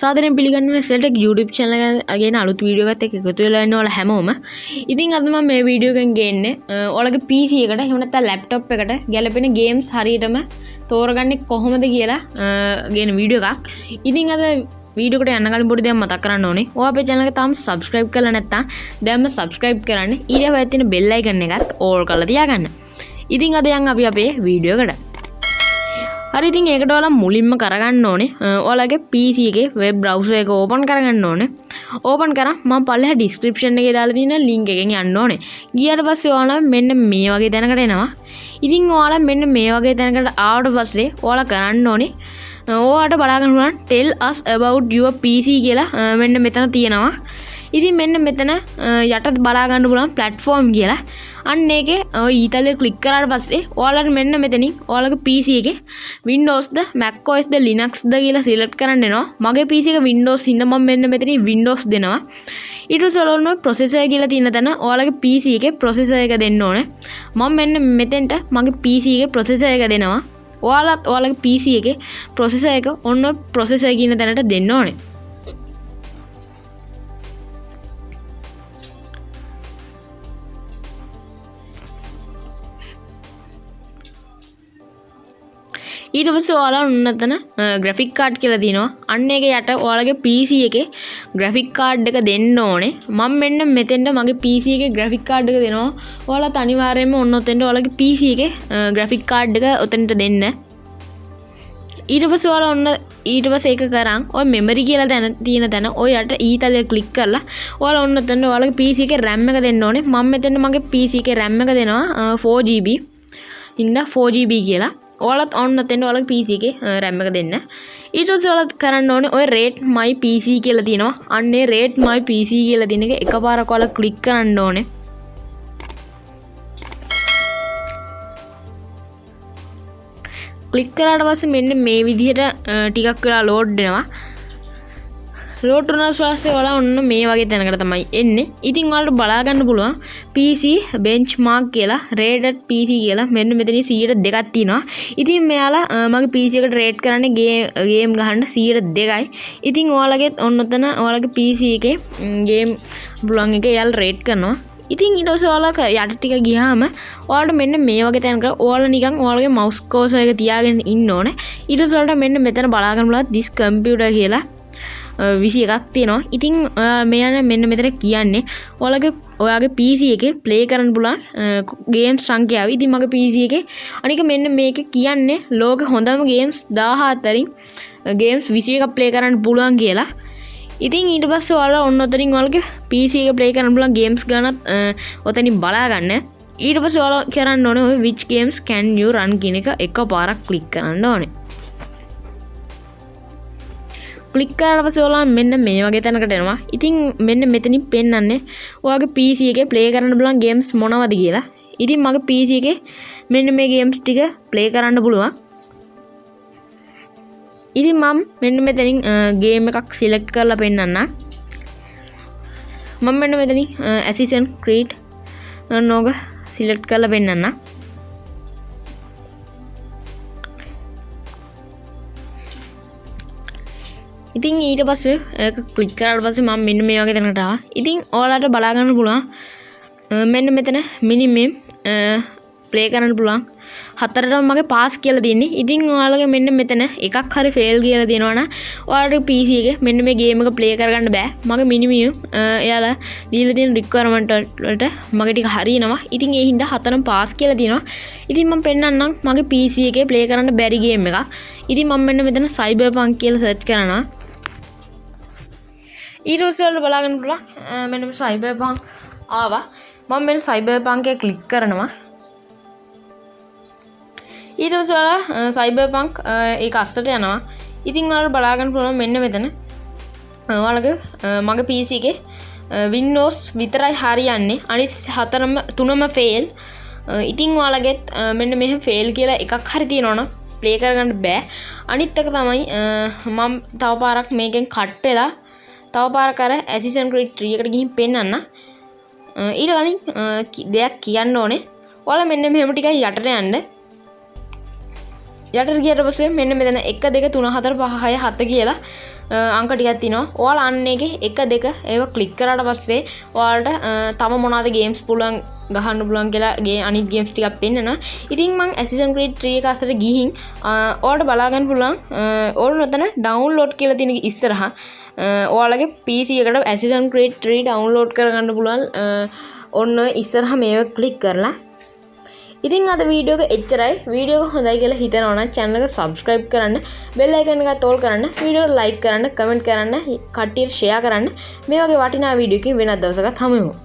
සාදරයෙන් පිළිගන්නවා SLTech YouTube channel එක ගෙන අලුත් වීඩියෝ එකක් එක්ක එකතු වෙලා ඉන්න ඔයාලා හැමෝම. ඉතින් අද මම මේ වීඩියෝ එකෙන් ගේන්නේ ඔයාලගේ PC එකට එහෙම නැත්නම් laptop එකට ගැලපෙන games හරියටම තෝරගන්නේ කොහොමද කියලා ගේන වීඩියෝ එකක්. ඉතින් අද වීඩියෝ එකට යන්න කලින් පොඩි දෙයක් මතක් කරන්න ඕනේ. ඔයා අපේ channel එක තාම subscribe කරලා නැත්නම් දැන්ම subscribe කරන්න. ඊට පස්සේ තියෙන bell icon එකත් all කරලා තියාගන්න. ඉතින් අද යන් අපි අපේ වීඩියෝ එකට. හරි ඉතින් ඒකට ඔයාලා මුලින්ම කරගන්න ඕනේ ඔයාලගේ PC එකේ web browser එක open කරගන්න ඕනේ. open කරා මම පල්ලෙහා description එකේ දාලා තියෙන link එකෙන් යන්න ඕනේ. ගියාට පස්සේ ඔයාලා මෙන්න මේ වගේ තැනකට එනවා. ඉතින් ඔයාලා මෙන්න මේ වගේ තැනකට ආවට පස්සේ ඔයාලා කරන්න ඕනේ ඔයාලට බලා ගන්න පුළුවන් tell us about your PC කියලා මෙන්න මෙතන තියෙනවා. ඉතින් මෙන්න මෙතන යට බලා ගන්න පුළුවන් platform කියලා. අන්න ඒකේ ඔය ඊතලේ ක්ලික් කරාට පස්සේ ඔයාලට මෙන්න මෙතනින් ඔයාලගේ PC එකේ Windows ද Mac OS ද Linux ද කියලා select කරන්න එනවා. මගේ PC එක Windows හින්දා මම මෙන්න මෙතනින් Windows දෙනවා. ඊට පස්සේ ඔයාලට processor කියලා තියෙන තැන ඔයාලගේ PC එකේ processor එක දෙන්න ඕනේ. මම මෙන්න මෙතෙන්ට මගේ PC එකේ processor එක දෙනවා. ඔයාලත් ඔයාලගේ PC එකේ processor එක ඔන්න processor කියන තැනට දෙන්න ඕනේ. ඊට පස්සේ ඔයාලා උන්නතන graphic card කියලා දිනවා. අන්න ඒක යට ඔයාලගේ PC එකේ graphic card එක දෙන්න ඕනේ. මම මෙන්න මෙතෙන්ට මගේ PC එකේ graphic card එක දෙනවා. ඔයාලත් අනිවාර්යයෙන්ම ඔන්න ඔතෙන්ට ඔයාලගේ PC එකේ graphic card එක ඔතෙන්ට දෙන්න. ඊට පස්සේ ඔයාලා ඔන්න ඊට පස්සේ ඒක කරන් ඔය memory කියලා තියෙන තැන ඔය යට ඊතලේ click කරලා ඔයාලා ඔන්න ඔතෙන්ට ඔයාලගේ PC එකේ RAM එක දෙන්න ඕනේ. මම මෙතෙන්ට මගේ PC එකේ RAM එක දෙනවා 4GB. හින්දා 4GB කියලා. ඔයාලත් ඔන්න තෙන්න ඔයාලගේ PC එකේ RAM එක දෙන්න. ඊට පස්සේ ඔයාලත් කරන්න ඕනේ ඔය rate my PC කියලා තියෙනවා. අන්නේ rate my PC කියලා තියෙන එක එකපාරක් ඔයාලා ක්ලික් කරන්න ඕනේ. ක්ලික් කරාට පස්සේ මෙන්න මේ විදිහට ටිකක් වෙලා load වෙනවා. load වුණාට පස්සේ ඔයාලා ඔන්න මේ වගේ තැනකට තමයි එන්නේ. ඉතින් ඔයාලට බලා ගන්න පුළුවන් PC benchmark කියලා rated PC කියලා මෙන්න මෙතන 102ක් තියෙනවා. ඉතින් මෙයාලා මගේ PC එකට rate කරන්නේ game ගහන්න 102යි. ඉතින් ඔයාලගේ ඔන්න ඔතන ඔයාලගේ PC එකේ game පුළුවන් එක එයාලා rate කරනවා. ඉතින් ඊට පස්සේ ඔයාලා යට ටික ගියාම ඔයාලට මෙන්න මේ වගේ තැනකට ඔයාලා නිකන් ඔයාලගේ mouse cursor එක තියාගෙන ඉන්න ඕනේ. ඊට පස්සේ ඔයාලට මෙන්න මෙතන බලා ගන්න පුළුවන් this computer කියලා 21ක් තියෙනවා. ඉතින් මෙයන් මෙන්න මෙතන කියන්නේ ඔයාගේ PC එකේ play කරන්න පුළුවන් games සංඛ්‍යාව. ඉතින් මගේ PC එකේ අනික මෙන්න මේක කියන්නේ ලෝකේ හොඳම games 14න් games 21ක් play කරන්න පුළුවන් කියලා. ඉතින් ඊට පස්සේ ඔයාලා ඔන්න ඔතනින් ඔයාලගේ PC එකේ play කරන්න පුළුවන් games ගණත් ඔතනින් බලා ගන්න. ඊට පස්සේ ඔයාලා කරන්න ඕනේ ඔය which games can you run කියන එක එකපාරක් click කරන්න ඕනේ. ක්ලික් කරලා පස්සේ ඔයාලා මෙන්න මේ වගේ තැනකට එනවා. ඉතින් මෙන්න මෙතනින් පෙන්නන්නේ ඔයාගේ PC එකේ play කරන්න පුළුවන් games මොනවද කියලා. ඉතින් මගේ PC එකේ මෙන්න මේ games ටික play කරන්න පුළුවන්. ඉතින් මම මෙන්න මෙතනින් game එකක් select කරලා පෙන්නන්න. මම මෙන්න මෙතනින් Assassin's Creed නෝග select කරලා පෙන්නන්න. ඉතින් ඊට පස්සේ ඒක ක්ලික් කරාට පස්සේ මම මෙන්න මේ වගේ තැනකට ආවා. ඉතින් ඔයාලට බලා ගන්න පුළුවන් මෙන්න මෙතන මිනිමම් ප්ලේ කරන්න පුළුවන්. හතරටම මගේ පාස් කියලා තියෙන්නේ. ඉතින් ඔයාලගේ මෙන්න මෙතන එකක් හරි ෆේල් කියලා දෙනවා නම් ඔයාලට PC එකේ මෙන්න මේ ගේම් එක ප්ලේ කරගන්න බෑ. මගේ මිනිමම් එයාලා දීලා තියෙන රික්වයර්මන්ට් වලට මගේ ටික හරියනවා. ඉතින් ඒ හින්දා හතරම පාස් කියලා තියෙනවා. ඉතින් මම පෙන්නන්නම් මගේ PC එකේ ප්ලේ කරන්න බැරි ගේම් එකක්. ඉතින් මම මෙන්න මෙතන Cyberpunk කියලා සර්ච් කරනවා. ඊට පස්සේ ඔයාලට බලා ගන්න පුළුවන් මෙන්න මේ Cyberpunk ආවා. මම මෙන්න Cyberpunk එක ක්ලික් කරනවා. ඊට පස්සේ ඔයාලා Cyberpunk ඒක අස්සට යනවා. ඉතින් ඔයාලට බලා ගන්න පුළුවන් මෙන්න මෙතන ඔයාලගේ මගේ PC එකේ Windows විතරයි හරියන්නේ. අනිත් තුනම fail. ඉතින් ඔයාලගෙත් මෙන්න මෙහෙම fail කියලා එකක් හරි තියෙනවනම් play කරගන්න බෑ. අනිත් එක තමයි මම තව පාරක් මේකෙන් කට් වෙලා තව පාරක් අර Assassin's Creed 3 එකට ගිහින් පෙන්නන්න. ඊට කලින් දෙයක් කියන්න ඕනේ. ඔයාලා මෙන්න මෙහෙම ටිකක් යටට යන්න. යටට ගියට පස්සේ මෙන්න මෙතන 1 2 3 4 5 6 7 කියලා අංක ටිකක් තියෙනවා. ඔයාලා අන්න එකේ 1 2 ඒවා ක්ලික් කරාට පස්සේ ඔයාලට තව මොනවාද ගේම්ස් පුළුවන් ගහන්න පුළුවන් කියලා ගේ අනිත් ගේම්ස් ටිකක් පෙන්නනවා. ඉතින් මම Assassin's Creed 3 එක අස්සට ගිහින් ඔයාලට බලා ගන්න පුළුවන් ඕන ඔතන ඩවුන්ලෝඩ් කියලා තියෙන ඉස්සරහා ඔයාලගේ PC එකට Assassin's Creed 3 ඩවුන්ලෝඩ් කරගන්න පුළුවන්. ඔන්න ඉස්සරහා මේක ක්ලික් කරලා ඉතින් අද වීඩියෝ එක එච්චරයි. වීඩියෝ එක හොඳයි කියලා හිතනවා නම් channel එක subscribe කරන්න, bell icon එක තෝල් කරන්න, වීඩියෝ එක like කරන්න, comment කරන්න, කට්ටියට share කරන්න. මේ වගේ වටිනා වීඩියෝ එකකින් වෙනත් දවසක හමු වෙමු.